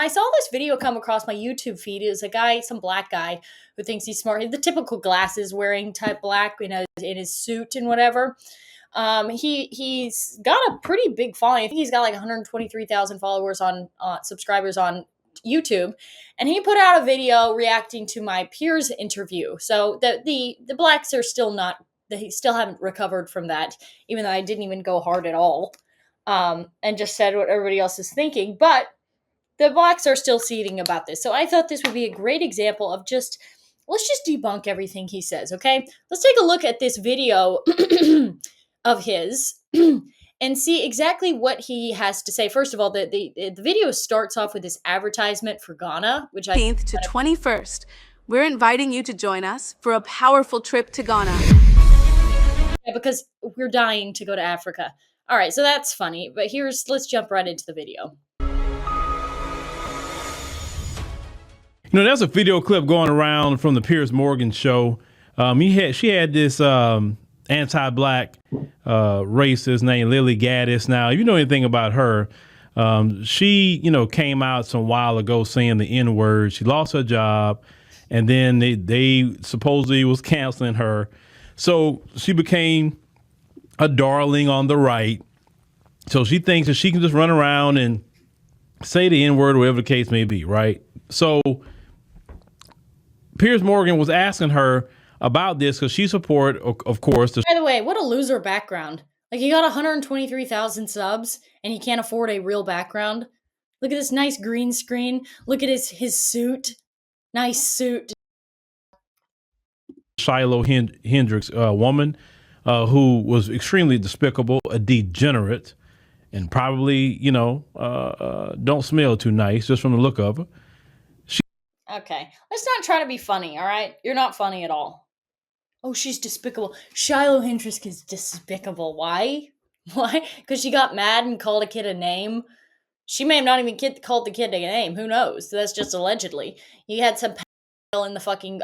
I saw this video come across my YouTube feed. It was a guy, some black guy who thinks he's smart. The typical glasses wearing type black, in his suit and whatever. He's got a pretty big following. I think he's got like 123,000 followers on subscribers on YouTube, and he put out a video reacting to my Piers interview. So the blacks are still not, they still haven't recovered from that, even though I didn't even go hard at all, and just said what everybody else is thinking. But the blacks are still seething about this. So I thought this would be a great example of let's just debunk everything he says. Okay, let's take a look at this video of his and see exactly what he has to say. First of all, the video starts off with this advertisement for Ghana, which 18th to 21st. We're inviting you to join us for a powerful trip to Ghana. Yeah, because we're dying to go to Africa. All right, so that's funny, but let's jump right into the video. There's a video clip going around from the Piers Morgan show. She had this anti-black racist named Lilly Gaddis. Now, if you know anything about her, she, came out some while ago saying the N-word. She lost her job, and then they supposedly was canceling her. So she became a darling on the right. So she thinks that she can just run around and say the N-word, whatever the case may be, right? So Piers Morgan was asking her about this because she support, of course. By the way, what a loser background. Like, he got 123,000 subs and he can't afford a real background. Look at this nice green screen. Look at his suit. Nice suit. Shiloh Hendricks, woman who was extremely despicable, a degenerate, and probably, don't smell too nice just from the look of her. Okay, let's not try to be funny, all right? You're not funny at all. Oh, she's despicable. Shiloh Hendricks is despicable. Why? Why? Because she got mad and called a kid a name. She may have not even called the kid a name. Who knows? That's just allegedly. He had some in the fucking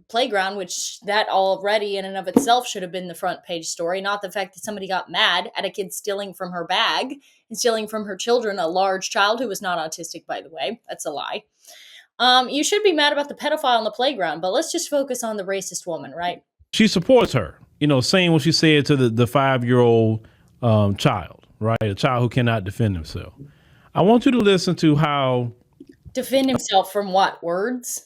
playground, which that already in and of itself should have been the front page story, not the fact that somebody got mad at a kid stealing from her bag and stealing from her children, a large child who was not autistic, by the way. That's a lie. You should be mad about the pedophile on the playground, but let's just focus on the racist woman, right? She supports her, saying what she said to the 5-year-old child, right? A child who cannot defend himself. I want you to listen to how... Defend himself from what? Words?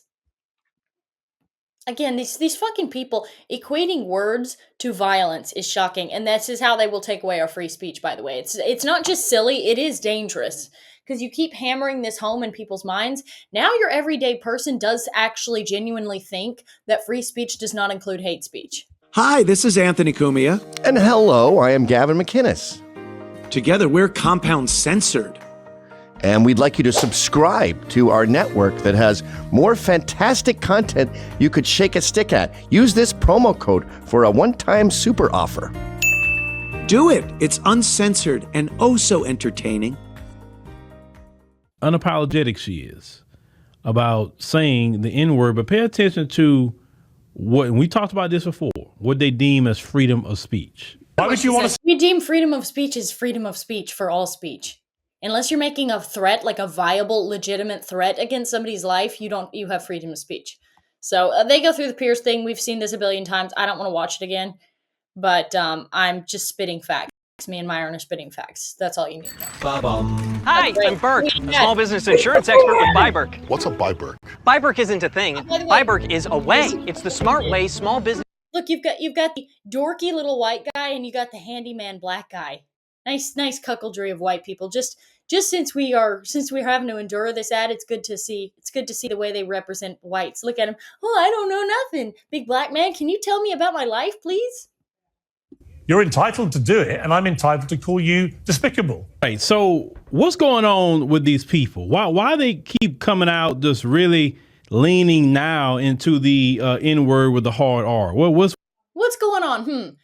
Again, these fucking people equating words to violence is shocking, and this is how they will take away our free speech, by the way. It's not just silly, it is dangerous. Because you keep hammering this home in people's minds. Now your everyday person does actually genuinely think that free speech does not include hate speech. Hi, this is Anthony Cumia. And hello, I am Gavin McInnes. Together, we're Compound Censored. And we'd like you to subscribe to our network that has more fantastic content you could shake a stick at. Use this promo code for a one-time super offer. Do it. It's uncensored and oh so entertaining. Unapologetic she is about saying the N-word, but pay attention to what, and we talked about this before, what they deem as freedom of speech. Why would you want to? We deem freedom of speech as freedom of speech for all speech. Unless you're making a threat, like a viable, legitimate threat against somebody's life, you have freedom of speech. So they go through the Piers thing. We've seen this a billion times. I don't want to watch it again, but I'm just spitting facts. Me and Myron are spitting facts. That's all you need to know. Hi, I'm Burke, a small business insurance expert with Byberk. What's a Byberk? Byberk isn't a thing. Byberk is a way. It's the smart way small business. Look, you've got the dorky little white guy and you got the handyman black guy. Nice cuckoldry of white people. Just since we're having to endure this ad, it's good to see the way they represent whites. Look at him. Oh, I don't know nothing. Big black man, can you tell me about my life, please? You're entitled to do it, and I'm entitled to call you despicable. Right. So what's going on with these people? Why they keep coming out just really leaning now into the N-word with the hard R? What's going on?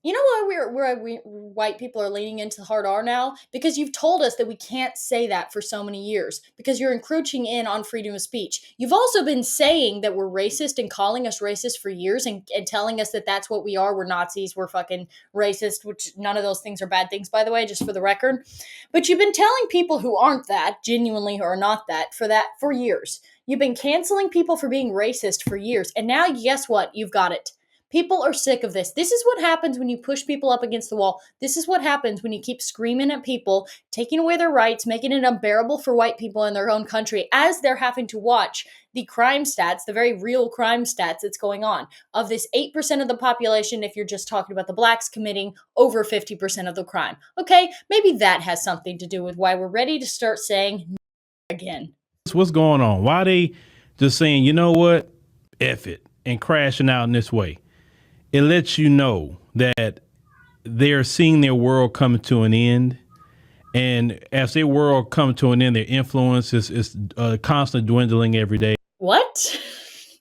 You know why we white people are leaning into the hard R now? Because you've told us that we can't say that for so many years, because you're encroaching in on freedom of speech. You've also been saying that we're racist and calling us racist for years, and telling us that that's what we are. We're Nazis, we're fucking racist, which none of those things are bad things, by the way, just for the record. But you've been telling people who aren't that, genuinely or not that, for years. You've been canceling people for being racist for years. And now, guess what? You've got it. People are sick of this. This is what happens when you push people up against the wall. This is what happens when you keep screaming at people, taking away their rights, making it unbearable for white people in their own country, as they're having to watch the crime stats, the very real crime stats that's going on. Of this 8% of the population, if you're just talking about the blacks, committing over 50% of the crime. Okay, maybe that has something to do with why we're ready to start saying again. What's going on? Why are they just saying, you know what, F it, and crashing out in this way? It lets you know that they're seeing their world coming to an end. And as their world comes to an end, their influence is constantly dwindling every day. What?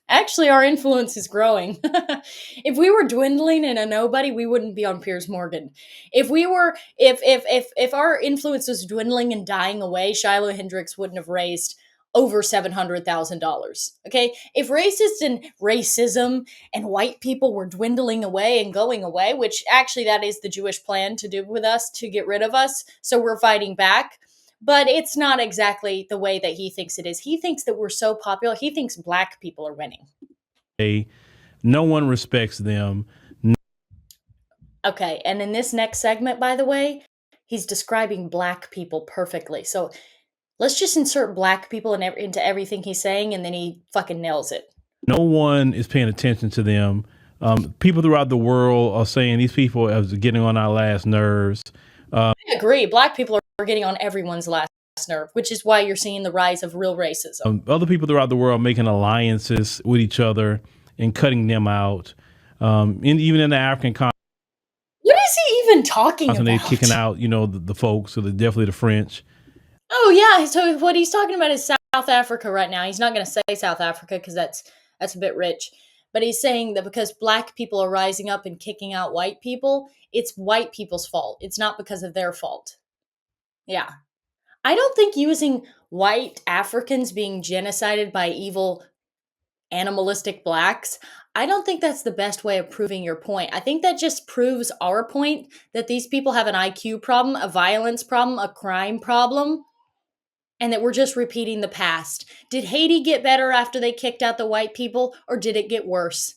Actually, our influence is growing. If we were dwindling and a nobody, we wouldn't be on Piers Morgan. If our influence was dwindling and dying away, Shiloh Hendricks wouldn't have raised over $700,000. Okay? If racist and racism and white people were dwindling away and going away, which actually that is the Jewish plan to do with us, to get rid of us, so we're fighting back. But it's not exactly the way that he thinks it is. He thinks that we're so popular. He thinks black people are winning. No one respects them. Okay, and in this next segment, by the way, he's describing black people perfectly. So let's just insert black people into everything he's saying, and then he fucking nails it. No one is paying attention to them. People throughout the world are saying these people are getting on our last nerves. I agree. Black people are getting on everyone's last nerve, which is why you're seeing the rise of real racism. Other people throughout the world making alliances with each other and cutting them out. Even in the African continent. What is he even talking about? They're kicking out, the folks, so definitely the French. Oh, yeah. So what he's talking about is South Africa right now. He's not going to say South Africa because that's a bit rich. But he's saying that because black people are rising up and kicking out white people, it's white people's fault. It's not because of their fault. Yeah. I don't think using white Africans being genocided by evil animalistic blacks, I don't think that's the best way of proving your point. I think that just proves our point that these people have an IQ problem, a violence problem, a crime problem, and that we're just repeating the past. Did Haiti get better after they kicked out the white people, or did it get worse?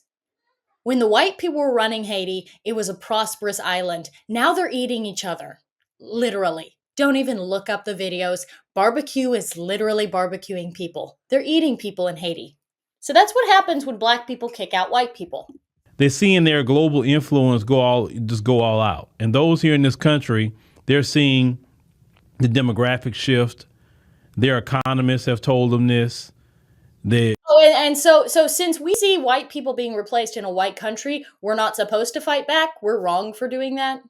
When the white people were running Haiti, it was a prosperous island. Now they're eating each other. Literally. Don't even look up the videos. Barbecue is literally barbecuing people. They're eating people in Haiti. So that's what happens when black people kick out white people. They're seeing their global influence go all out. And those here in this country, they're seeing the demographic shift. Their economists have told them this. So since we see white people being replaced in a white country, we're not supposed to fight back. We're wrong for doing that.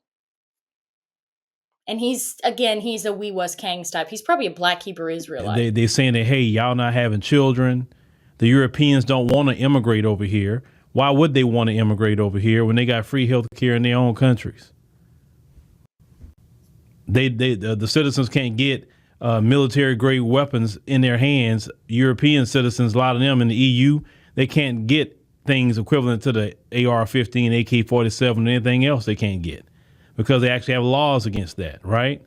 And he's a we was Kangs type. He's probably a black Hebrew Israelite. They're saying that, hey, y'all not having children. The Europeans don't want to immigrate over here. Why would they want to immigrate over here when they got free health care in their own countries? The citizens can't get military grade weapons in their hands. European citizens, a lot of them in the EU, they can't get things equivalent to the AR-15, AK-47, and anything else they can't get because they actually have laws against that, right?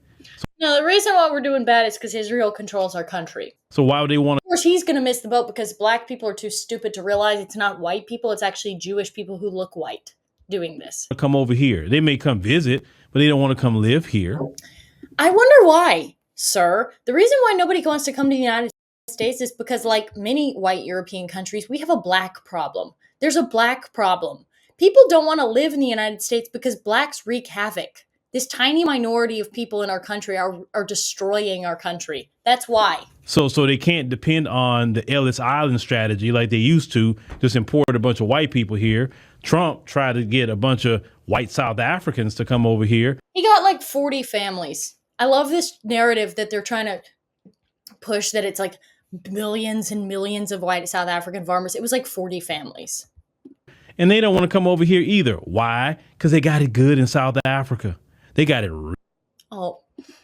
No, the reason why we're doing bad is because Israel controls our country. So why would they want to? Of course, he's going to miss the boat because black people are too stupid to realize it's not white people. It's actually Jewish people who look white doing this. Come over here. They may come visit, but they don't want to come live here. I wonder why, sir. The reason why nobody wants to come to the United States is because, like many white European countries, we have a black problem. There's a black problem. People don't want to live in the United States because blacks wreak havoc. This tiny minority of people in our country are destroying our country. That's why. So they can't depend on the Ellis Island strategy like they used to, just import a bunch of white people here. Trump tried to get a bunch of white South Africans to come over here. He got like 40 families. I love this narrative that they're trying to push, that it's like millions and millions of white South African farmers. It was like 40 families. And they don't want to come over here either. Why? Because they got it good in South Africa. They got it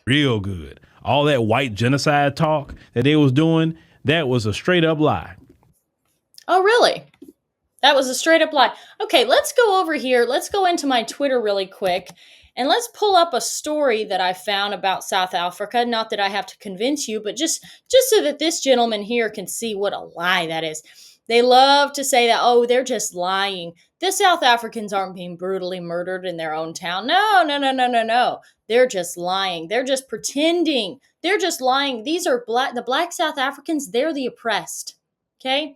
real good. All that white genocide talk that they was doing, that was a straight up lie. Oh, really? That was a straight up lie. Okay, let's go over here. Let's go into my Twitter really quick. And let's pull up a story that I found about South Africa. Not that I have to convince you, but just so that this gentleman here can see what a lie that is. They love to say that, oh, they're just lying. The South Africans aren't being brutally murdered in their own town. No. They're just lying. They're just pretending. They're just lying. These are the black South Africans. They're the oppressed. Okay?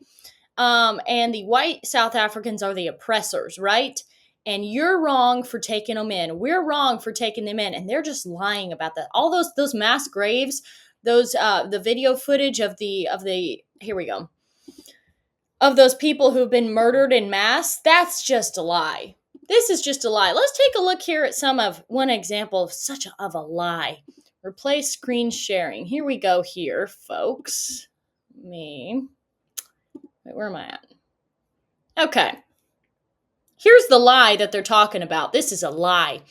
And the white South Africans are the oppressors, right? And you're wrong for taking them in. We're wrong for taking them in. And they're just lying about that. All those mass graves, the video footage of here we go, of those people who've been murdered in mass, that's just a lie. This is just a lie. Let's take a look here at one example of such a lie. Replace screen sharing. Here we go here, folks. Wait, where am I at? Okay. Here's the lie that they're talking about. This is a lie.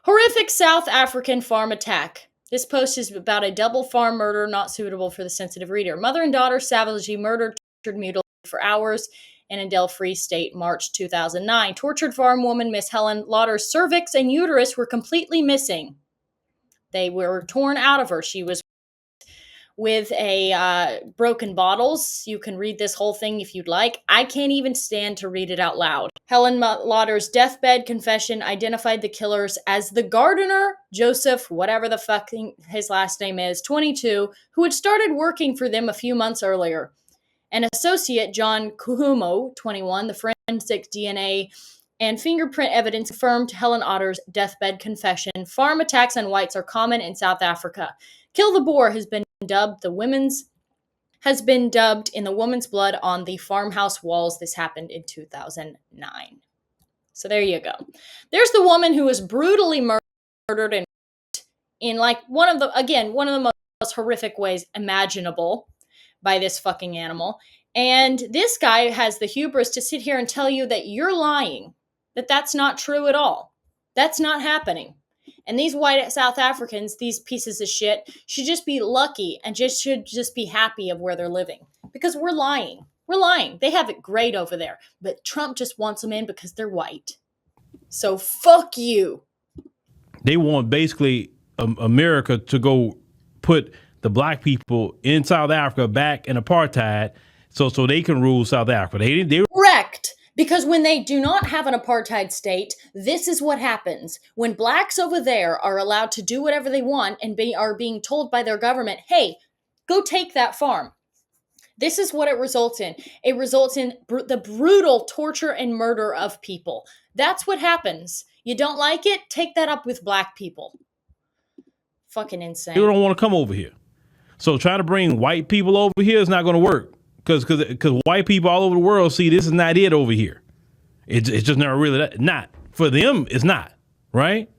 Horrific South African farm attack. This post is about a double farm murder not suitable for the sensitive reader. Mother and daughter savagely murdered, tortured, mutilated for hours in Adel Free State, March 2009. Tortured farm woman Miss Helen Lauder's cervix and uterus were completely missing. They were torn out of her. She was with broken bottles. You can read this whole thing if you'd like. I can't even stand to read it out loud. Helen Lauder's deathbed confession identified the killers as the gardener, Joseph, whatever the fuck his last name is, 22, who had started working for them a few months earlier. An associate, John Kuhumo, 21, the forensic DNA and fingerprint evidence confirmed Helen Otter's deathbed confession. Farm attacks on whites are common in South Africa. Kill the Boer has been dubbed in the woman's blood on the farmhouse walls. This happened in 2009. So there you go. There's the woman who was brutally murdered in like one of the most horrific ways imaginable by this fucking animal. And this guy has the hubris to sit here and tell you that you're lying, that that's not true at all. That's not happening. And these white South Africans, these pieces of shit, should just be lucky and should just be happy of where they're living. Because we're lying. We're lying. They have it great over there. But Trump just wants them in because they're white. So fuck you. They want basically America to go put the black people in South Africa back in apartheid so they can rule South Africa. They Correct. Because when they do not have an apartheid state, this is what happens. When blacks over there are allowed to do whatever they want and are being told by their government, hey, go take that farm. This is what it results in. It results in the brutal torture and murder of people. That's what happens. You don't like it? Take that up with black people. Fucking insane. They don't want to come over here. So trying to bring white people over here is not going to work. Because white people all over the world see this is not it over here. It's just not really not. For them, it's not. Right?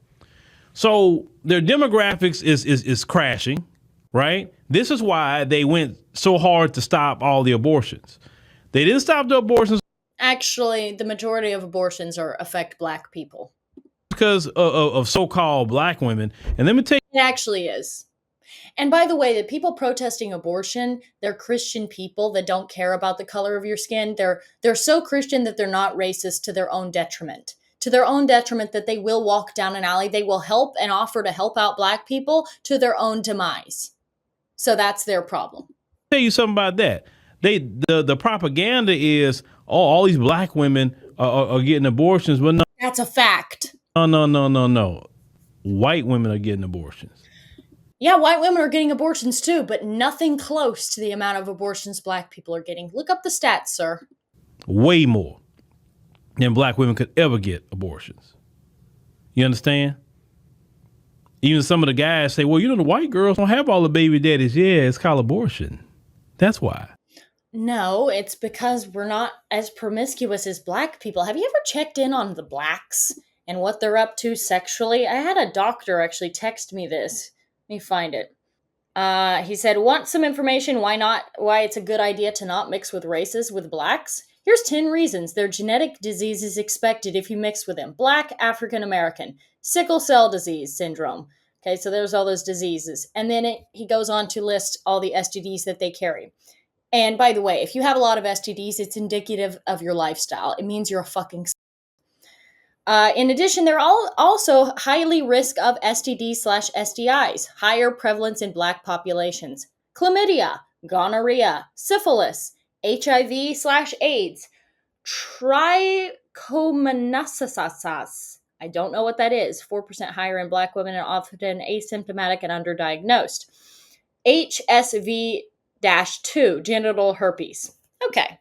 So their demographics is crashing. Right? This is why they went so hard to stop all the abortions. They didn't stop the abortions. Actually, the majority of abortions affect black people. Because of so-called black women. And let me tell you. It actually is. And by the way, the people protesting abortion, they're Christian people that don't care about the color of your skin. They're so Christian that they're not racist to their own detriment. To their own detriment that they will walk down an alley. They will help and offer to help out black people to their own demise. So that's their problem. Tell you something about that. The propaganda is, all these black women are getting abortions, but no. That's a fact. No. White women are getting abortions. Yeah, white women are getting abortions too, but nothing close to the amount of abortions black people are getting. Look up the stats, sir. Way more than black women could ever get abortions. You understand? Even some of the guys say, well, the white girls don't have all the baby daddies. Yeah, it's called abortion. That's why. No, it's because we're not as promiscuous as black people. Have you ever checked in on the blacks and what they're up to sexually? I had a doctor actually text me this. Let me find it. He said, want some information why it's a good idea to not mix with races with blacks? Here's 10 reasons their genetic disease is expected if you mix with them. Black, African American, sickle cell disease syndrome. Okay, so there's all those diseases. And then he goes on to list all the STDs that they carry. And by the way, if you have a lot of STDs, it's indicative of your lifestyle. It means you're a fucking... in addition, they're all also highly risk of STD/STIs, higher prevalence in Black populations. Chlamydia, gonorrhea, syphilis, HIV/AIDS, trichomoniasis. I don't know what that is. 4% higher in Black women and often asymptomatic and underdiagnosed. HSV-2, genital herpes. Okay.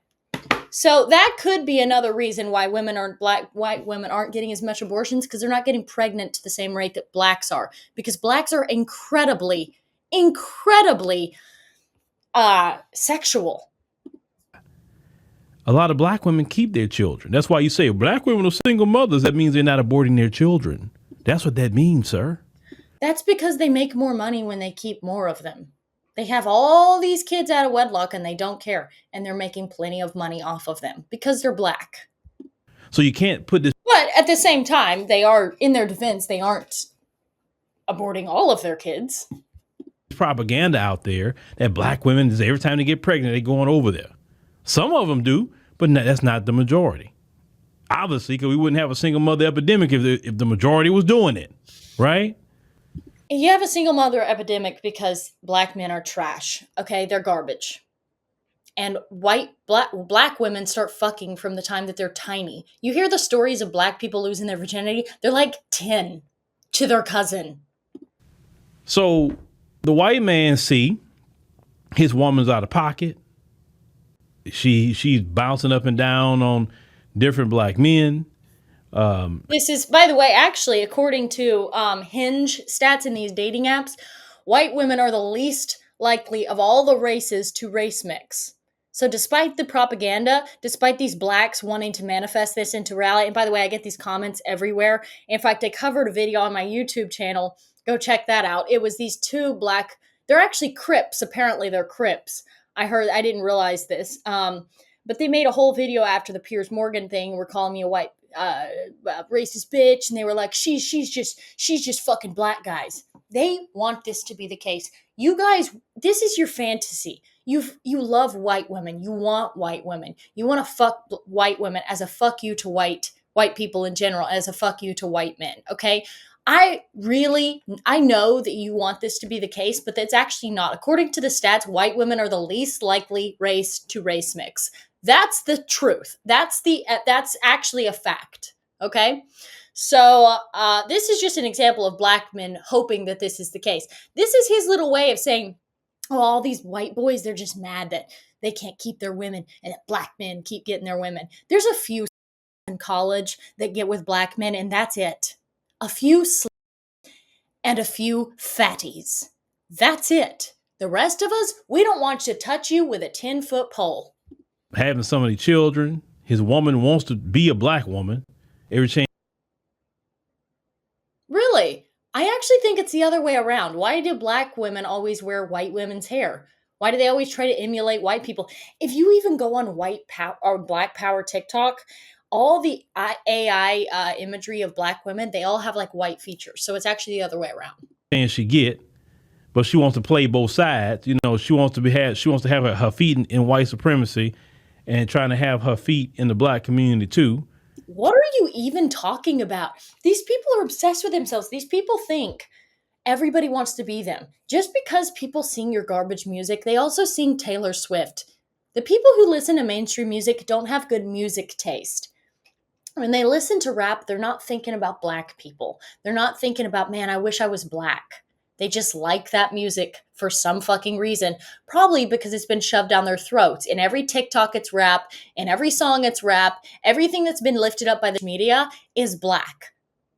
So that could be another reason why white women aren't getting as much abortions, because they're not getting pregnant to the same rate that blacks are. Because blacks are incredibly sexual. A lot of black women keep their children. That's why you say black women are single mothers. That means they're not aborting their children. That's what that means, sir. That's because they make more money when they keep more of them. They have all these kids out of wedlock and they don't care. And they're making plenty of money off of them because they're black. So you can't put this. But at the same time, they are, in their defense, they aren't aborting all of their kids. Propaganda out there that black women, every time they get pregnant, they're going over there. Some of them do, but that's not the majority. Obviously, because we wouldn't have a single mother epidemic if the majority was doing it, right? You have a single mother epidemic because black men are trash. Okay, they're garbage. And black women start fucking from the time that they're tiny. You hear the stories of black people losing their virginity. They're like 10 to their cousin. So the white man see his woman's out of pocket. She's bouncing up and down on different black men. This is, by the way, actually, according to Hinge stats in these dating apps, white women are the least likely of all the races to race mix. So despite the propaganda, despite these blacks wanting to manifest this into reality, and by the way, I get these comments everywhere. In fact, I covered a video on my YouTube channel. Go check that out. It was these two black, they're actually Crips. Apparently they're Crips. I didn't realize this. But they made a whole video after the Piers Morgan thing. Were calling me a white racist bitch, and they were like, she's just fucking black guys. They want this to be the case. You guys, this is your fantasy. You love white women. You want white women. You want to fuck white women as a fuck you to white people in general, as a fuck you to white men. Okay. I know that you want this to be the case, but that's actually not. According to the stats, white women are the least likely race to race mix. That's the truth. That's actually a fact. Okay. So this is just an example of black men hoping that this is the case. This is his little way of saying, oh, all these white boys, they're just mad that they can't keep their women and that black men keep getting their women. There's a few in college that get with black men, and that's it. A few and a few fatties. That's it. The rest of us, we don't want you to touch you with a 10-foot pole. Having so many children, his woman wants to be a black woman. Every chance. Really? I actually think it's the other way around. Why do black women always wear white women's hair? Why do they always try to emulate white people? If you even go on white power or black power TikTok, all the AI imagery of black women, they all have like white features. So it's actually the other way around. And she get, but she wants to play both sides. You know, she wants to have her feet in white supremacy and trying to have her feet in the black community too. What are you even talking about? These people are obsessed with themselves. These people think everybody wants to be them. Just because people sing your garbage music, they also sing Taylor Swift. The people who listen to mainstream music don't have good music taste. When they listen to rap, they're not thinking about black people. They're not thinking about, man, I wish I was black. They just like that music for some fucking reason, probably because it's been shoved down their throats. In every TikTok, it's rap. In every song, it's rap. Everything that's been lifted up by the media is black.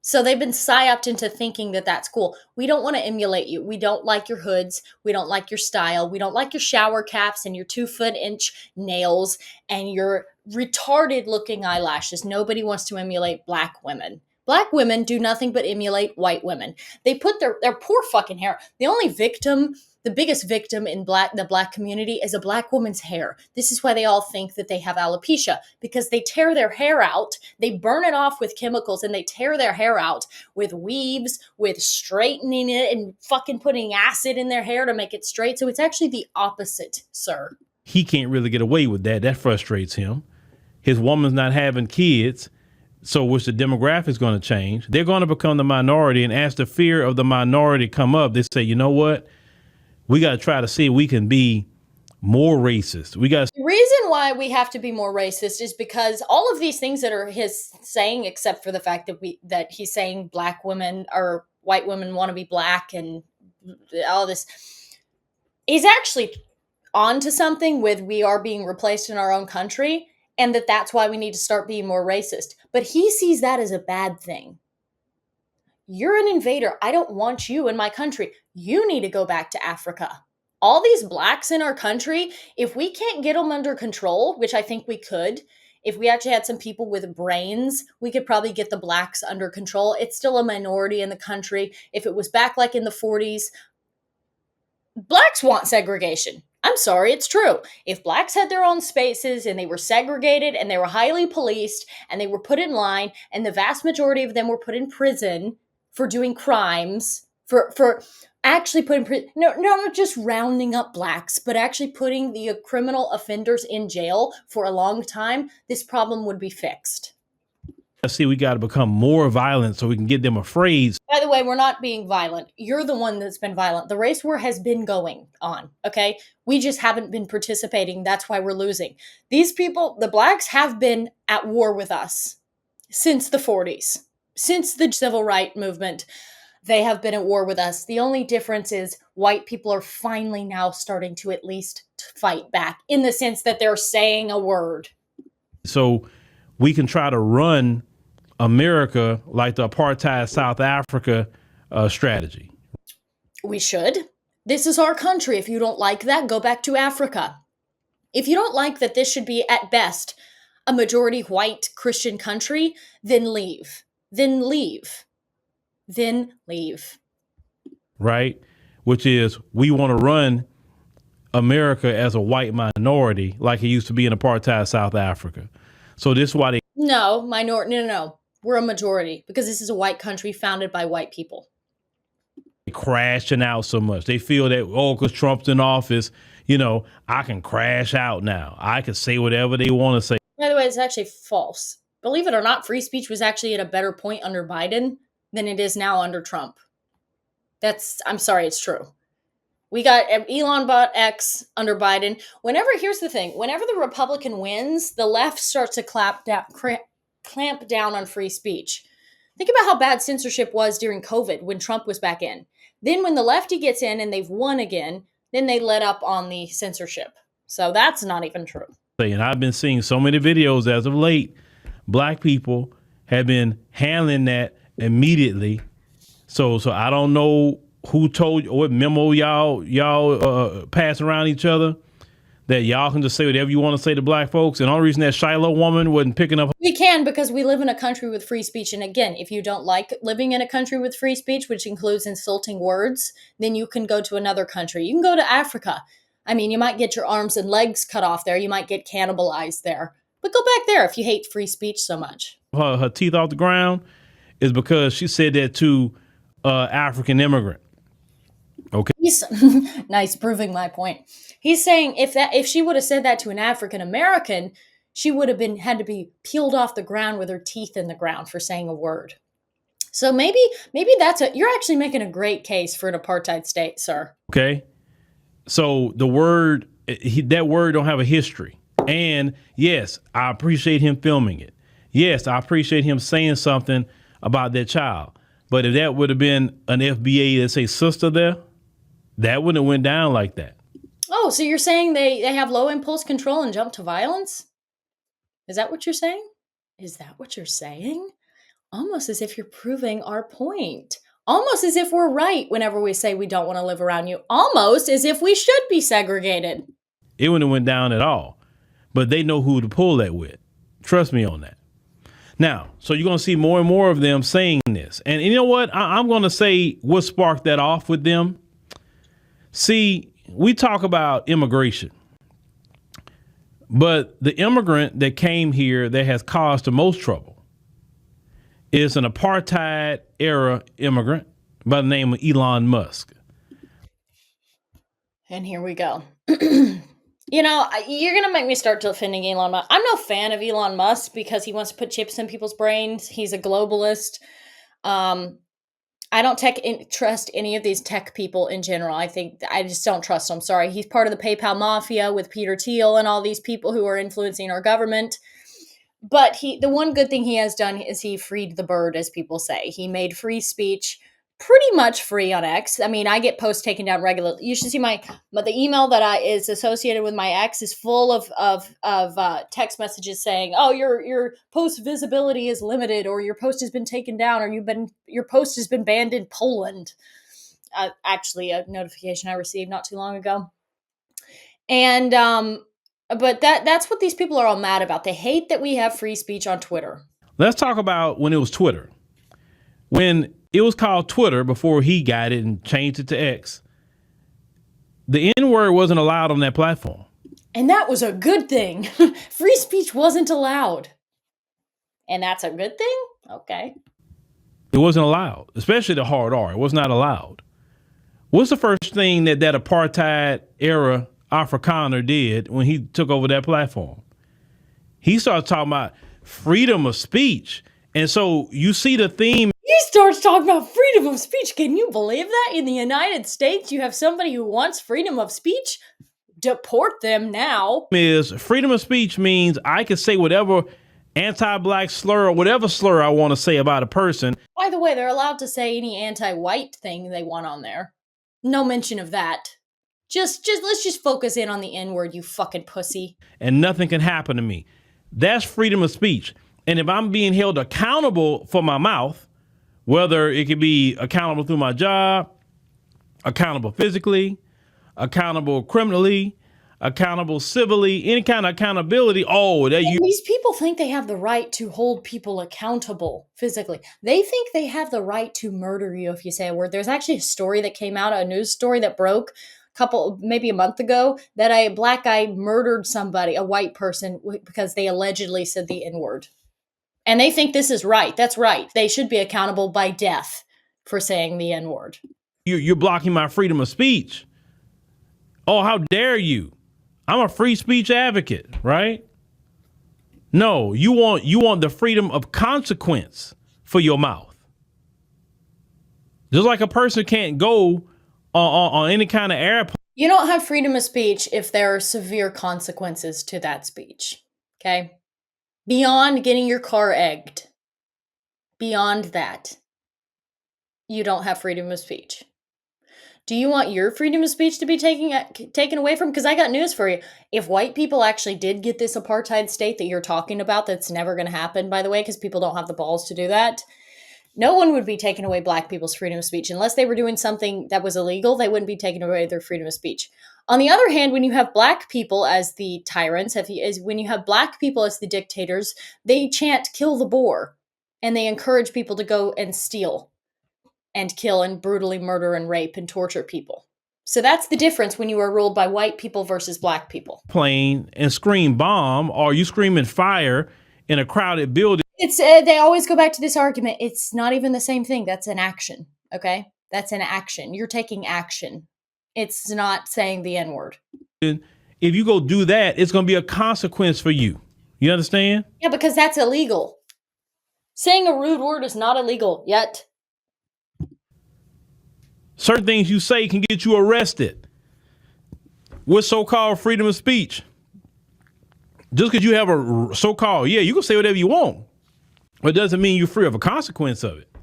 So they've been psyoped into thinking that that's cool. We don't want to emulate you. We don't like your hoods. We don't like your style. We don't like your shower caps and your 2-foot-inch nails and your retarded looking eyelashes. Nobody wants to emulate black women. Black women do nothing but emulate white women. They put their poor fucking hair. The only victim the biggest victim in the black community is a black woman's hair. This is why they all think that they have alopecia, because they tear their hair out, they burn it off with chemicals, and they tear their hair out with weaves, with straightening it and fucking putting acid in their hair to make it straight. So it's actually the opposite, sir. He can't really get away with that. That frustrates him. His woman's not having kids. So which the demographics going to change. They're going to become the minority. And as the fear of the minority come up, they say, you know what? We got to try to see if we can be more racist. The reason why we have to be more racist is because all of these things that are his saying, except for the fact that he's saying black women or white women want to be black and all this, he's actually onto something with we are being replaced in our own country. And that's why we need to start being more racist. But he sees that as a bad thing. You're an invader. I don't want you in my country. You need to go back to Africa. All these blacks in our country, if we can't get them under control, which I think we could, if we actually had some people with brains, we could probably get the blacks under control. It's still a minority in the country. If it was back like in the 40s, blacks want segregation. I'm sorry, it's true. If blacks had their own spaces and they were segregated and they were highly policed and they were put in line and the vast majority of them were put in prison for doing crimes, for actually putting, no, not just rounding up blacks, but actually putting the criminal offenders in jail for a long time, this problem would be fixed. I see we got to become more violent so we can get them afraid. By the way, we're not being violent. You're the one that's been violent. The race war has been going on, okay? We just haven't been participating. That's why we're losing. These people, the blacks, have been at war with us since the 40s. Since the civil rights movement, they have been at war with us. The only difference is white people are finally now starting to at least fight back in the sense that they're saying a word. So we can try to run America like the apartheid South Africa strategy. We should. This is our country. If you don't like that, go back to Africa. If you don't like that this should be at best a majority white Christian country, then leave. Then leave. Then leave. Right? Which is we want to run America as a white minority like it used to be in apartheid South Africa. So this is why No. We're a majority because this is a white country founded by white people. Crashing out so much. They feel that, because Trump's in office, I can crash out now. I can say whatever they want to say. By the way, it's actually false. Believe it or not, free speech was actually at a better point under Biden than it is now under Trump. I'm sorry, it's true. We got Elon bought X under Biden. Here's the thing, whenever the Republican wins, the left starts to clamp down on free speech. Think about how bad censorship was during COVID when Trump was back in. Then when the lefty gets in and they've won again, then they let up on the censorship. So that's not even true. And I've been seeing so many videos as of late. Black people have been handling that immediately. So I don't know who told you, what memo y'all pass around each other, that y'all can just say whatever you want to say to black folks. And the only reason that Shiloh woman wasn't picking up. We can, because we live in a country with free speech. And again, if you don't like living in a country with free speech, which includes insulting words, then you can go to another country. You can go to Africa. I mean, you might get your arms and legs cut off there. You might get cannibalized there. But go back there if you hate free speech so much. Her teeth off the ground is because she said that to African immigrant. Okay. Nice, proving my point. He's saying if she would have said that to an African American, she would have had to be peeled off the ground with her teeth in the ground for saying a word. So maybe you're actually making a great case for an apartheid state, sir. Okay. So the word, that word don't have a history. And yes, I appreciate him filming it. Yes, I appreciate him saying something about that child. But if that would have been an FBA, let's say, sister there, that wouldn't have went down like that. Oh, so you're saying they have low impulse control and jump to violence? Is that what you're saying? Is that what you're saying? Almost as if you're proving our point. Almost as if we're right whenever we say we don't want to live around you. Almost as if we should be segregated. It wouldn't have went down at all. But they know who to pull that with. Trust me on that. Now, so you're going to see more and more of them saying this. And you know what? I'm going to say what sparked that off with them. See, we talk about immigration, but the immigrant that came here that has caused the most trouble is an apartheid era immigrant by the name of Elon Musk. And here we go. You know, you're going to make me start defending Elon Musk. I'm no fan of Elon Musk because he wants to put chips in people's brains. He's a globalist. I don't trust any of these tech people in general. I just don't trust them. Sorry. He's part of the PayPal mafia with Peter Thiel and all these people who are influencing our government. But the one good thing he has done is he freed the bird, as people say. He made free speech pretty much free on X. I mean, I get posts taken down regularly. You should see the email that is associated with my X is full of text messages saying, "Oh, your post visibility is limited, or your post has been taken down, or your post has been banned in Poland." Actually, a notification I received not too long ago, and but that's what these people are all mad about. They hate that we have free speech on Twitter. Let's talk about when it was Twitter. When it was called Twitter before he got it and changed it to X, the N-word wasn't allowed on that platform. And that was a good thing. Free speech wasn't allowed. And that's a good thing? Okay. It wasn't allowed, especially the hard R. It was not allowed. What's the first thing that apartheid era Afrikaner did when he took over that platform? He started talking about freedom of speech. And so you see the theme. He starts talking about freedom of speech. Can you believe that? In the United States, you have somebody who wants freedom of speech? Deport them now. Freedom of speech means I can say whatever anti-black slur or whatever slur I want to say about a person. By the way, they're allowed to say any anti-white thing they want on there. No mention of that. Just let's just focus in on the N-word, you fucking pussy. And nothing can happen to me. That's freedom of speech. And if I'm being held accountable for my mouth, whether it could be accountable through my job, accountable physically, accountable criminally, accountable civilly, any kind of accountability. These people think they have the right to hold people accountable physically. They think they have the right to murder you if you say a word. There's actually a story that came out, a news story that broke maybe a month ago, that a black guy murdered somebody, a white person, because they allegedly said the N-word. And they think this is right. That's right. They should be accountable by death for saying the N-word. You're blocking my freedom of speech. Oh, how dare you? I'm a free speech advocate, right? No, you want the freedom of consequence for your mouth. Just like a person can't go on any kind of airplane. You don't have freedom of speech if there are severe consequences to that speech, okay? Beyond getting your car egged, beyond that, you don't have freedom of speech. Do you want your freedom of speech to be taken away from? Because I got news for you. If white people actually did get this apartheid state that you're talking about, that's never going to happen, by the way, because people don't have the balls to do that. No one would be taking away black people's freedom of speech. Unless they were doing something that was illegal, they wouldn't be taking away their freedom of speech. On the other hand, when you have black people as the tyrants, when you have black people as the dictators, they chant, "Kill the Boer," and they encourage people to go and steal and kill and brutally murder and rape and torture people. So that's the difference when you are ruled by white people versus black people. Plane and scream bomb, or you screaming fire in a crowded building. It's they always go back to this argument. It's not even the same thing. That's an action. Okay, that's an action. You're taking action. It's not saying the N-word. If you go do that, it's going to be a consequence for you. You understand? Yeah, because that's illegal. Saying a rude word is not illegal yet. Certain things you say can get you arrested with so-called freedom of speech. Just because you have a so-called, you can say whatever you want, but it doesn't mean you're free of a consequence of it.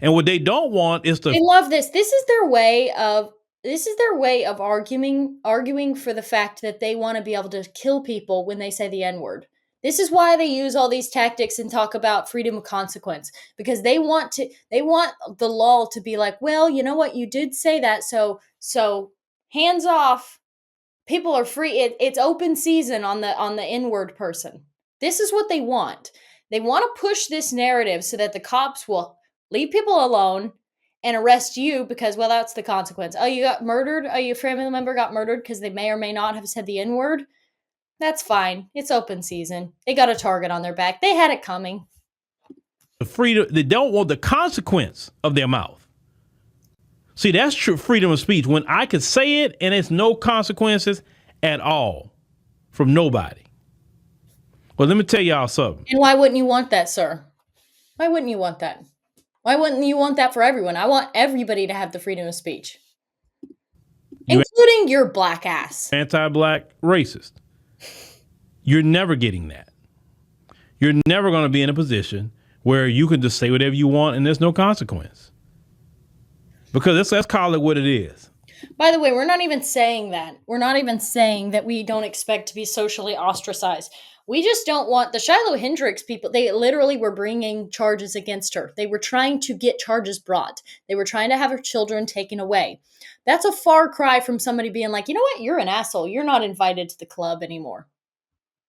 And what they don't want is They love this. This is their way of arguing for the fact that they want to be able to kill people when they say the N-word. This is why they use all these tactics and talk about freedom of consequence, because they want the law to be like, well, you know what? You did say that. So hands off. People are free. It's open season on the N-word person. This is what they want. They want to push this narrative so that the cops will leave people alone and arrest you because, well, that's the consequence. Oh, you got murdered? Oh, your family member got murdered because they may or may not have said the N-word? That's fine. It's open season. They got a target on their back. They had it coming. The freedom, they don't want the consequence of their mouth. See, that's true freedom of speech. When I could say it and it's no consequences at all from nobody. Well, let me tell y'all something. And why wouldn't you want that, sir? Why wouldn't you want that? Why wouldn't you want that for everyone? I want everybody to have the freedom of speech. Including your black ass. Anti-black racist. You're never getting that. You're never going to be in a position where you can just say whatever you want and there's no consequence. Because let's call it what it is. By the way, we're not even saying that. We're not even saying that we don't expect to be socially ostracized. We just don't want the Shiloh Hendricks people. They literally were bringing charges against her. They were trying to get charges brought. They were trying to have her children taken away. That's a far cry from somebody being like, you know what? You're an asshole. You're not invited to the club anymore.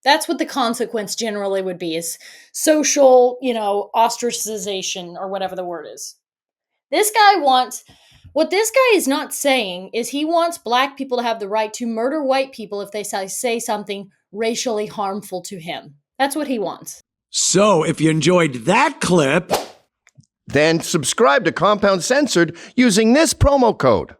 That's what the consequence generally would be, is social, ostracization or whatever the word is. What this guy is not saying is he wants black people to have the right to murder white people if they say something racially harmful to him. That's what he wants. So if you enjoyed that clip, then subscribe to Compound Censored using this promo code.